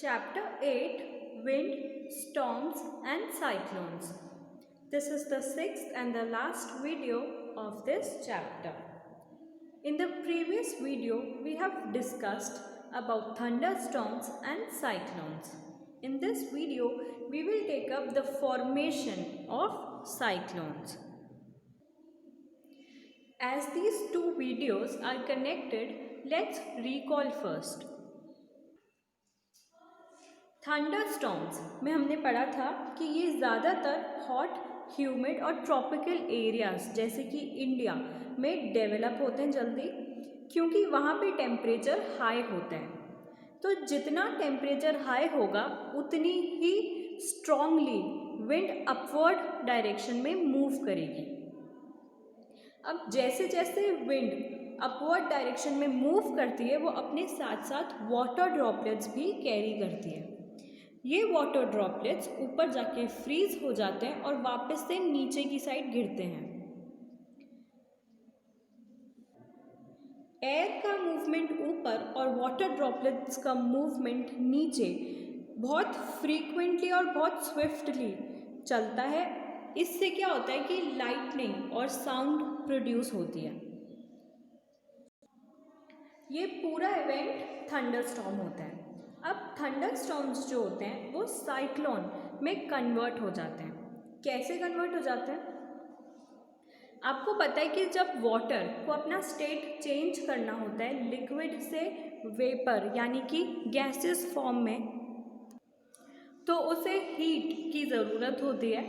Chapter 8 Wind, Storms and Cyclones. This is the sixth and the last video of this chapter. In the previous video, we have discussed about thunderstorms and cyclones. In this video, we will take up the formation of cyclones. As these two videos are connected, let's recall first. Thunderstorms में हमने पढ़ा था कि ये ज़्यादातर hot, humid और tropical areas जैसे कि इंडिया में डेवलप होते हैं जल्दी, क्योंकि वहाँ पे टेम्परेचर हाई होता है। तो जितना टेम्परेचर हाई होगा उतनी ही स्ट्रॉन्गली विंड अपवर्ड डायरेक्शन में मूव करेगी। अब जैसे जैसे विंड अपवर्ड डायरेक्शन में मूव करती है वो अपने साथ साथ वाटर ड्रॉपलेट्स भी कैरी करती है। ये वाटर ड्रॉपलेट्स ऊपर जाके फ्रीज हो जाते हैं और वापस से नीचे की साइड गिरते हैं। एयर का मूवमेंट ऊपर और वाटर ड्रॉपलेट्स का मूवमेंट नीचे बहुत फ्रीक्वेंटली और बहुत स्विफ्टली चलता है। इससे क्या होता है कि लाइटनिंग और साउंड प्रोड्यूस होती है। ये पूरा इवेंट थंडरस्टॉर्म होता है। अब थंडरस्टॉर्म्स जो होते हैं वो साइक्लोन में कन्वर्ट हो जाते हैं। कैसे कन्वर्ट हो जाते हैं? आपको पता है कि जब वाटर को अपना स्टेट चेंज करना होता है लिक्विड से वेपर यानी कि गैसेस फॉर्म में, तो उसे हीट की ज़रूरत होती है।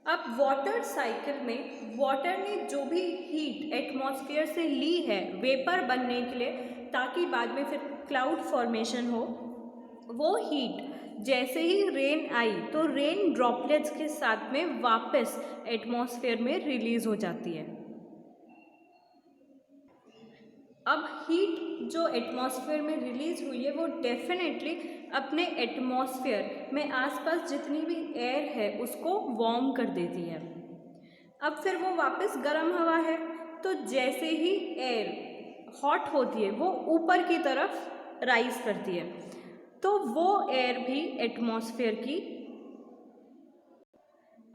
अब वाटर साइकिल में वाटर ने जो भी हीट एटमॉस्फेयर से ली है वेपर बनने के लिए, ताकि बाद में फिर क्लाउड फॉर्मेशन हो, वो हीट जैसे ही रेन आई तो रेन ड्रॉपलेट्स के साथ में वापस एटमॉस्फेयर में रिलीज हो जाती है। अब हीट जो एटमॉस्फेयर में रिलीज हुई है वो डेफिनेटली अपने एटमॉस्फेयर में आसपास जितनी भी एयर है उसको वार्म कर देती है। अब फिर वो वापस गर्म हवा है, तो जैसे ही एयर हॉट होती है वो ऊपर की तरफ राइज करती है, तो वो एयर भी एटमॉस्फेयर की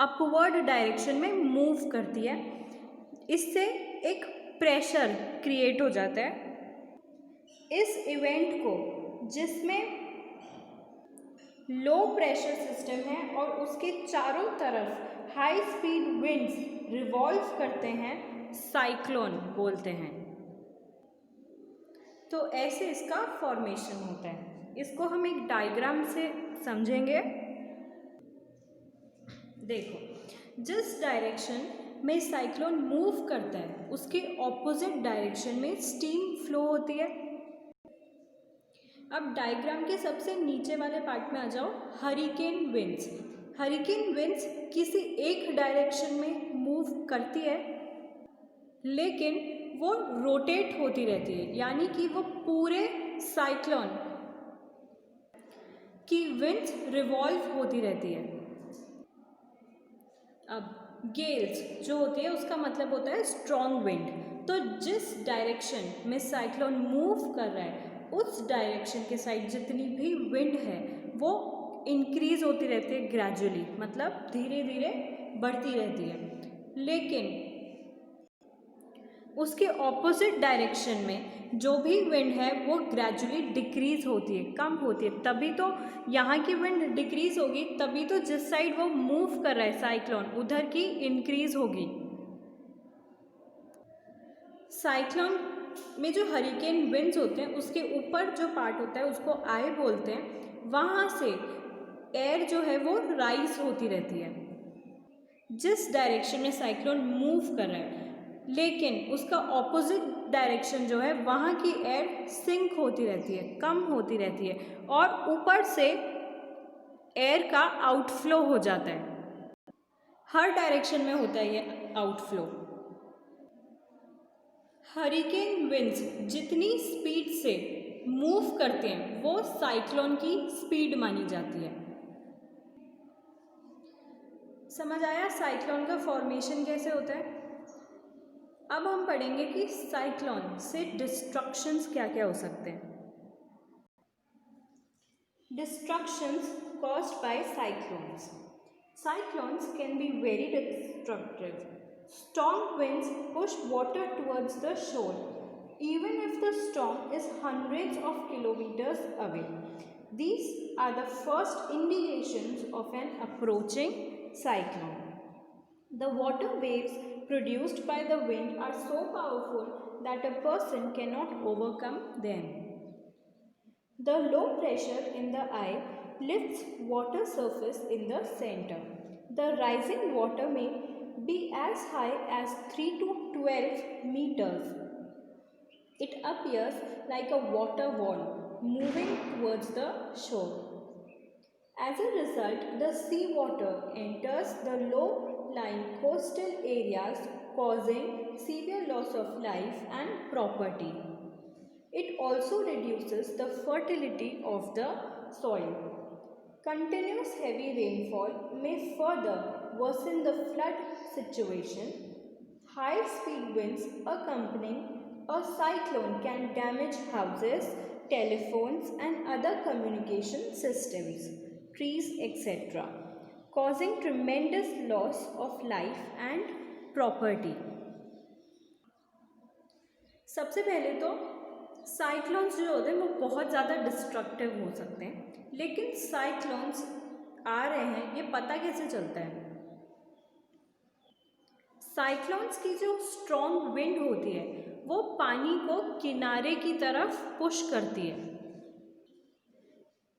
अपवर्ड डायरेक्शन में मूव करती है। इससे एक प्रेशर क्रिएट हो जाता है। इस इवेंट को, जिसमें लो प्रेशर सिस्टम है और उसके चारों तरफ हाई स्पीड विंड्स रिवॉल्व करते हैं, साइक्लोन बोलते हैं। तो ऐसे इसका फॉर्मेशन होता है। इसको हम एक डायग्राम से समझेंगे। देखो, जिस डायरेक्शन में साइक्लोन मूव करता है उसके ऑपोजिट डायरेक्शन में स्टीम फ्लो होती है। अब डायग्राम के सबसे नीचे वाले पार्ट में आ जाओ। Hurricane winds. हरिकेन विंड्स किसी एक डायरेक्शन में मूव करती है, लेकिन वो रोटेट होती रहती है, यानी कि वो पूरे साइक्लोन की विंड्स रिवॉल्व होती रहती है। अब गेल्स जो होती है उसका मतलब होता है स्ट्रॉन्ग विंड। तो जिस डायरेक्शन में साइक्लोन मूव कर रहा है उस डायरेक्शन के साइड जितनी भी विंड है वो इंक्रीज होती रहती है ग्रेजुअली, मतलब धीरे धीरे बढ़ती रहती है। लेकिन उसके ऑपोजिट डायरेक्शन में जो भी विंड है वो ग्रेजुअली डिक्रीज होती है, कम होती है। तभी तो यहाँ की विंड डिक्रीज होगी, तभी तो जिस साइड वो मूव कर रहा है साइक्लोन उधर की इंक्रीज होगी। साइक्लोन में जो हरिकेन विंड्स होते हैं उसके ऊपर जो पार्ट होता है उसको आई बोलते हैं। वहाँ से एयर जो है वो राइज होती रहती है जिस डायरेक्शन में साइक्लोन मूव कर रहा है, लेकिन उसका ऑपोजिट डायरेक्शन जो है वहाँ की एयर सिंक होती रहती है, कम होती रहती है, और ऊपर से एयर का आउटफ्लो हो जाता है। हर डायरेक्शन में होता है ये आउटफ्लो। हरिकेन विंड्स जितनी स्पीड से मूव करते हैं वो साइक्लोन की स्पीड मानी जाती है। समझ आया साइक्लोन का फॉर्मेशन कैसे होता है? अब हम पढ़ेंगे कि साइक्लोन से डिस्ट्रक्शंस क्या क्या हो सकते हैं। Destructions caused by cyclones. Cyclones can be very destructive. Strong winds push water towards the shore, even if the storm is hundreds of kilometers away. These are the first indications of an approaching cyclone. The water waves produced by the wind are so powerful that a person cannot overcome them. The low pressure in the eye lifts water surface in the center. The rising water may be as high as 3 to 12 meters. It appears like a water wall moving towards the shore. As a result, the seawater enters the low-lying coastal areas, causing severe loss of life and property. It also reduces the fertility of the soil. Continuous heavy rainfall may further worsen the flood situation. High-speed winds accompanying a cyclone can damage houses, telephones and other communication systems, trees, etc., causing tremendous loss of life and property. सबसे पहले तो cyclones जो होते हैं वो बहुत ज़्यादा destructive हो सकते हैं, लेकिन साइक्लोन्स आ रहे हैं ये पता कैसे चलता है? साइक्लोन्स की जो स्ट्रॉन्ग विंड होती है वो पानी को किनारे की तरफ पुश करती है।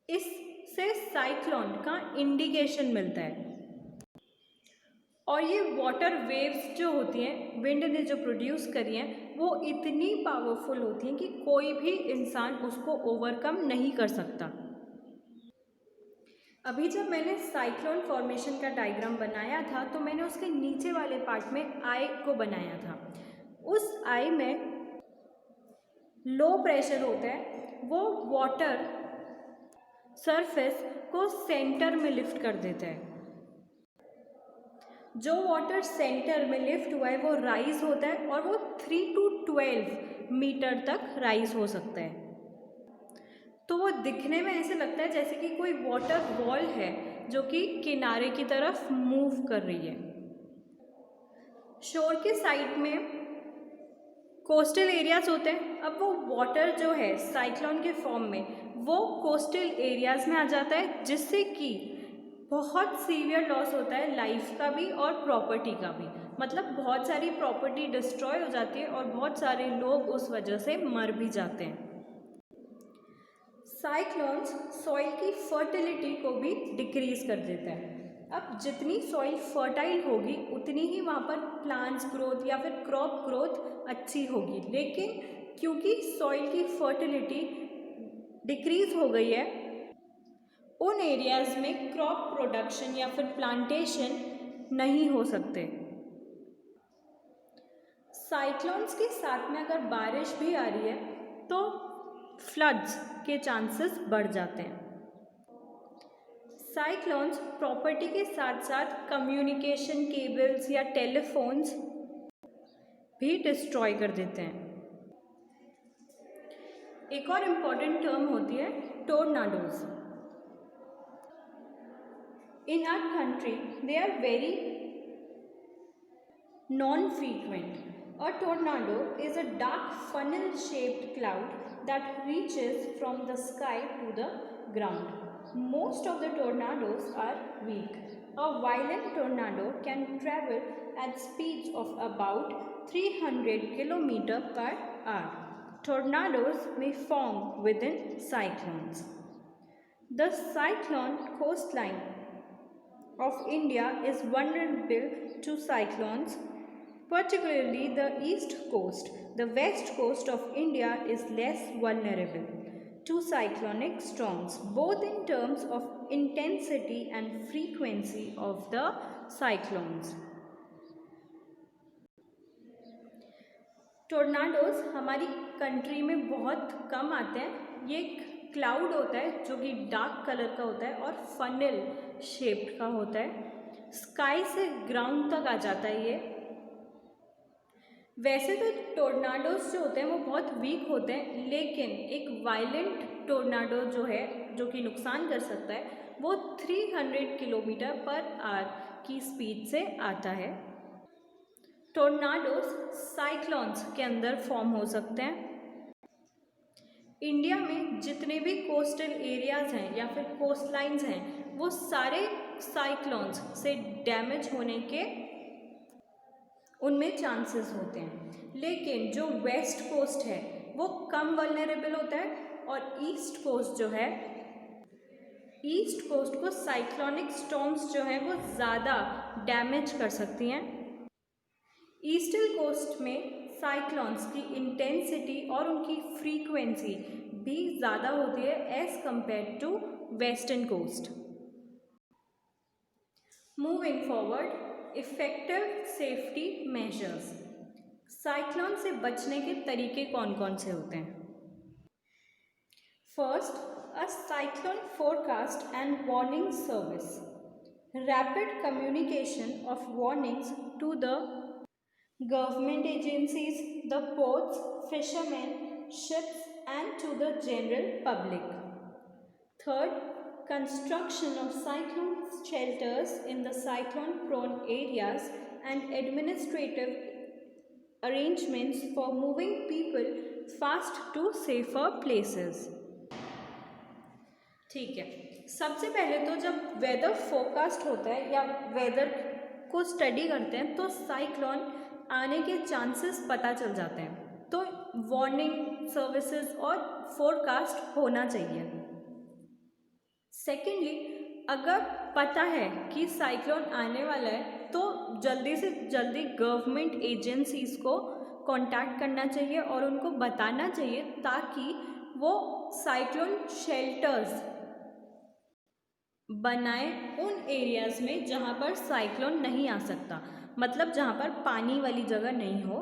इससे साइक्लोन का इंडिकेशन मिलता है और ये वाटर वेव्स जो होती हैं विंड ने जो प्रोड्यूस करी हैं वो इतनी पावरफुल होती हैं कि कोई भी इंसान उसको ओवरकम नहीं कर सकता। अभी जब मैंने साइक्लोन फॉर्मेशन का डायग्राम बनाया था तो मैंने उसके नीचे वाले पार्ट में आई को बनाया था। उस आई में लो प्रेशर होता है, वो वाटर सरफेस को सेंटर में लिफ्ट कर देता है। जो वाटर सेंटर में लिफ्ट हुआ है वो राइज होता है और वो 3 to 12 मीटर तक राइज हो सकता है। तो वो दिखने में ऐसे लगता है जैसे कि कोई वाटर वॉल है जो कि किनारे की तरफ मूव कर रही है। शोर के साइड में कोस्टल एरियाज होते हैं। अब वो वाटर जो है साइक्लोन के फॉर्म में वो कोस्टल एरियाज में आ जाता है, जिससे कि बहुत सीवियर लॉस होता है लाइफ का भी और प्रॉपर्टी का भी। मतलब बहुत सारी प्रॉपर्टी डिस्ट्रॉय हो जाती है और बहुत सारे लोग उस वजह से मर भी जाते हैं। साइक्लोन्स सॉइल की फर्टिलिटी को भी डिक्रीज कर देता है। अब जितनी सॉइल फर्टाइल होगी उतनी ही वहाँ पर प्लांट्स ग्रोथ या फिर क्रॉप ग्रोथ अच्छी होगी, लेकिन क्योंकि सॉइल की फर्टिलिटी डिक्रीज हो गई है उन एरियाज़ में क्रॉप प्रोडक्शन या फिर प्लांटेशन नहीं हो सकते। साइक्लोन्स के साथ में अगर बारिश भी आ रही है तो फ्लड्स के चांसेस बढ़ जाते हैं। साइक्लोन्स प्रॉपर्टी के साथ साथ कम्युनिकेशन केबल्स या टेलीफोन्स भी डिस्ट्रॉय कर देते हैं। एक और इम्पॉर्टेंट टर्म होती है tornadoes. In our country, they are very non-frequent. A tornado is a dark funnel-shaped cloud that reaches from the sky to the ground. Most of the tornadoes are weak. A violent tornado can travel at speeds of about 300 km per hour. Tornadoes may form within cyclones. The cyclone coastline of India is vulnerable to cyclones, particularly the east coast. The west coast of India is less vulnerable to cyclonic storms, both in terms of intensity and frequency of the cyclones. Tornadoes हमारी country में बहुत कम आते हैं। ये cloud होता है जो कि डार्क कलर का होता है और फनल शेप्ड का होता है। स्काई से ग्राउंड तक आ जाता है ये। वैसे तो टोर्नाडोज जो होते हैं वो बहुत वीक होते हैं, लेकिन एक वायलेंट टोर्नाडो जो है, जो कि नुकसान कर सकता है, वो 300 किलोमीटर पर आवर की स्पीड से आता है। टोर्नाडोज साइक्लोन्स के अंदर फॉर्म हो सकते हैं। इंडिया में जितने भी कोस्टल एरियाज़ हैं या फिर कोस्ट लाइन्स हैं, वो सारे साइक्लोन्स से डैमेज होने के उनमें चांसेस होते हैं। लेकिन जो वेस्ट कोस्ट है वो कम वल्नरेबल होता है, और ईस्ट कोस्ट जो है, ईस्ट कोस्ट को साइक्लोनिक स्टॉर्म्स जो है वो ज़्यादा डैमेज कर सकती हैं। ईस्टर्न कोस्ट में साइक्लोन्स की इंटेंसिटी और उनकी फ्रीक्वेंसी भी ज़्यादा होती है as compared to western coast. Moving forward, effective safety measures. Cyclone से बचने के तरीके कौन कौन से होते हैं? First, a cyclone forecast and warning service, rapid communication of warnings to the government agencies, the ports, fishermen, ships, and to the general public. Third, construction of cyclone shelters in the cyclone-prone areas and administrative arrangements for moving people fast to safer places. ठीक है, सबसे पहले तो जब weather forecast होता है या weather को स्टडी करते हैं तो साइक्लोन आने के चांसेस पता चल जाते हैं, तो वार्निंग सर्विसेज और फोरकास्ट होना चाहिए। सेकेंडली, अगर पता है कि साइक्लोन आने वाला है तो जल्दी से जल्दी गवर्नमेंट एजेंसीज़ को कांटेक्ट करना चाहिए और उनको बताना चाहिए ताकि वो साइक्लोन शेल्टर्स बनाए उन एरियाज़ में जहाँ पर साइक्लोन नहीं आ सकता, मतलब जहाँ पर पानी वाली जगह नहीं हो।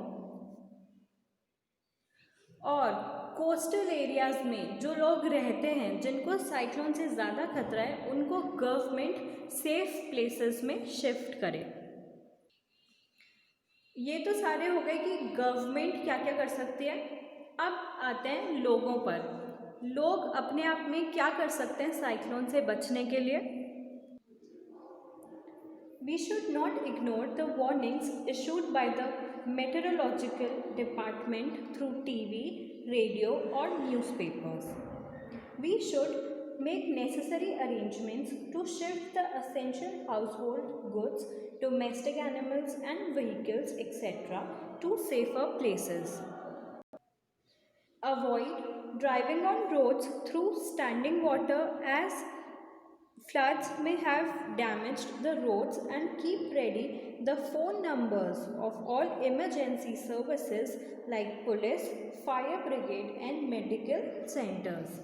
और कोस्टल एरियाज़ में जो लोग रहते हैं जिनको साइक्लोन से ज़्यादा खतरा है, उनको गवर्नमेंट सेफ प्लेसेस में शिफ्ट करे। ये तो सारे हो गए कि गवर्नमेंट क्या क्या कर सकती है। अब आते हैं लोगों पर। लोग अपने आप में क्या कर सकते हैं साइक्लोन से बचने के लिए? We should not ignore the warnings issued by the meteorological department through TV, radio or newspapers. We should make necessary arrangements to shift the essential household goods, domestic animals and vehicles, etc. to safer places. Avoid driving on roads through standing water as floods may have damaged the roads, and keep ready the phone numbers of all emergency services like police, fire brigade and medical centers.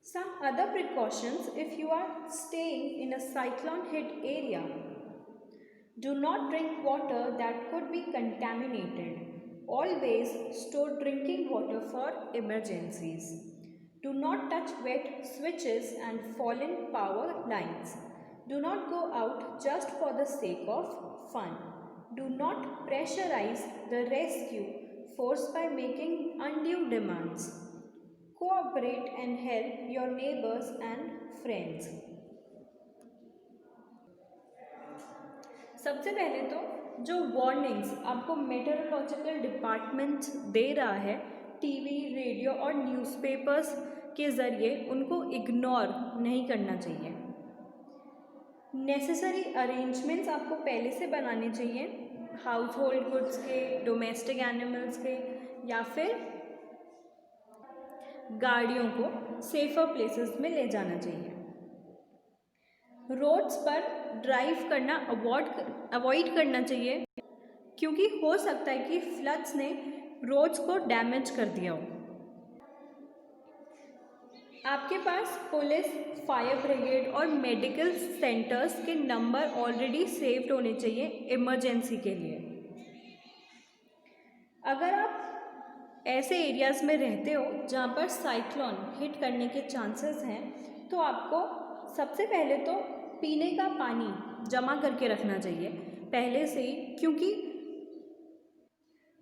Some other precautions if you are staying in a cyclone hit area. Do not drink water that could be contaminated. Always store drinking water for emergencies. Do not touch wet switches and fallen power lines. Do not go out just for the sake of fun. Do not pressurize the rescue force by making undue demands. Cooperate and help your neighbors and friends. सबसे पहले तो जो warnings आपको meteorological department दे रहा है TV, radio और newspapers के ज़रिए, उनको इग्नोर नहीं करना चाहिए। नेसेसरी अरेंजमेंट्स आपको पहले से बनाने चाहिए, हाउस होल्ड गुड्स के, डोमेस्टिक एनिमल्स के या फिर गाड़ियों को सेफर प्लेसेस में ले जाना चाहिए। रोड्स पर ड्राइव करना अवॉइड करना चाहिए क्योंकि हो सकता है कि फ्लड्स ने रोड्स को डैमेज कर दिया हो। आपके पास पुलिस, फायर ब्रिगेड और मेडिकल सेंटर्स के नंबर ऑलरेडी सेव्ड होने चाहिए इमरजेंसी के लिए। अगर आप ऐसे एरियाज़ में रहते हो जहाँ पर साइक्लोन हिट करने के चांसेस हैं, तो आपको सबसे पहले तो पीने का पानी जमा करके रखना चाहिए पहले से ही, क्योंकि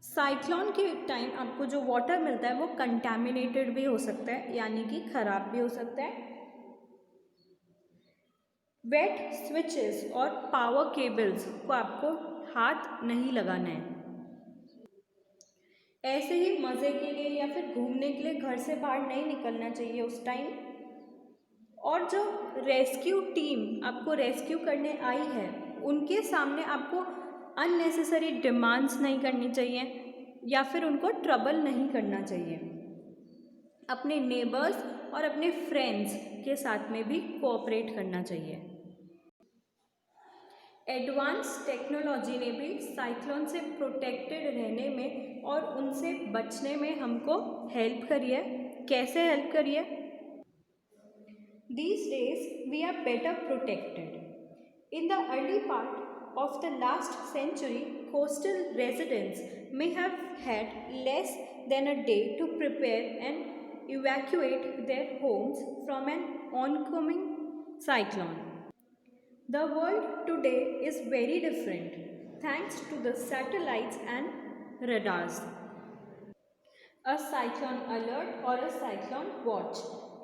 साइक्लोन के टाइम आपको जो वाटर मिलता है वो कंटैमिनेटेड भी हो सकता है, यानी कि खराब भी हो सकता है। वेट स्विचेस और पावर केबल्स को आपको हाथ नहीं लगाना है। ऐसे ही मज़े के लिए या फिर घूमने के लिए घर से बाहर नहीं निकलना चाहिए उस टाइम। और जो रेस्क्यू टीम आपको रेस्क्यू करने आई है उनके सामने आपको अननेसेसरी डिमांड्स नहीं करनी चाहिए या फिर उनको ट्रबल नहीं करना चाहिए। अपने नेबर्स और अपने फ्रेंड्स के साथ में भी कोऑपरेट करना चाहिए। एडवांस टेक्नोलॉजी ने भी साइक्लोन से प्रोटेक्टेड रहने में और उनसे बचने में हमको हेल्प करी है। कैसे हेल्प करी है? These days we are better protected. In the early part of the last century, coastal residents may have had less than a day to prepare and evacuate their homes from an oncoming cyclone. The world today is very different thanks to the satellites and radars. A cyclone alert or a cyclone watch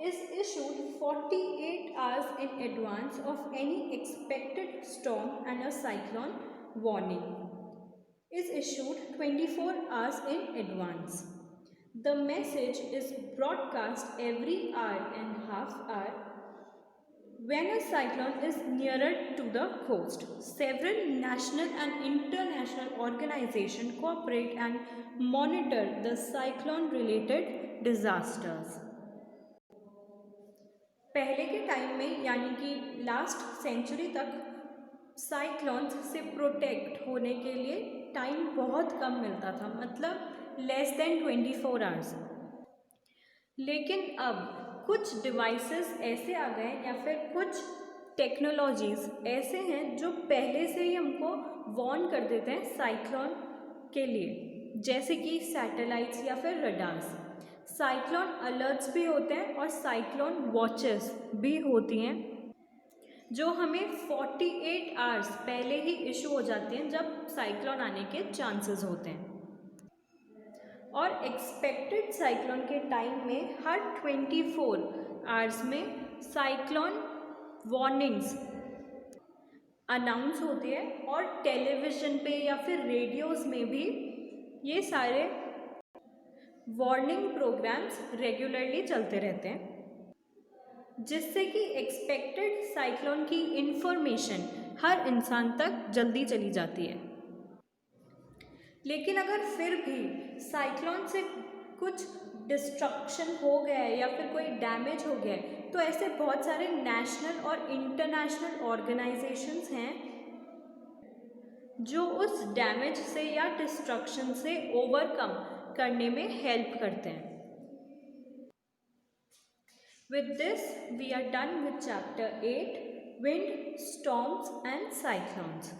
is issued 48 hours in advance of any expected storm, and a cyclone warning is issued 24 hours in advance. The message is broadcast every hour and half hour when a cyclone is nearer to the coast. Several national and international organizations cooperate and monitor the cyclone related disasters. पहले के time में यानी कि last century तक cyclones से protect होने के लिए टाइम बहुत कम मिलता था, मतलब लेस देन 24 आवर्स। लेकिन अब कुछ डिवाइसेस ऐसे आ गए या फिर कुछ टेक्नोलॉजीज़ ऐसे हैं जो पहले से ही हमको वार्न कर देते हैं साइक्लोन के लिए, जैसे कि सैटेलाइट्स या फिर रडार्स। साइक्लोन अलर्ट्स भी होते हैं और साइक्लोन वॉचेस भी होती हैं जो हमें 48 आवर्स पहले ही इशू हो जाती हैं जब साइक्लोन आने के चांसेस होते हैं। और एक्सपेक्टेड साइक्लोन के टाइम में हर 24 आवर्स में साइक्लोन वार्निंग्स अनाउंस होती है और टेलीविज़न पे या फिर रेडियोज़ में भी ये सारे वार्निंग प्रोग्राम्स रेगुलरली चलते रहते हैं, जिससे कि एक्सपेक्टेड साइक्लोन की इन्फॉर्मेशन हर इंसान तक जल्दी चली जाती है। लेकिन अगर फिर भी साइक्लोन से कुछ डिस्ट्रक्शन हो गया है या फिर कोई डैमेज हो गया है, तो ऐसे बहुत सारे नेशनल और इंटरनेशनल ऑर्गेनाइजेशंस हैं जो उस डैमेज से या डिस्ट्रक्शन से ओवरकम करने में हेल्प करते हैं। With this, we are done with chapter 8, Wind, Storms and Cyclones.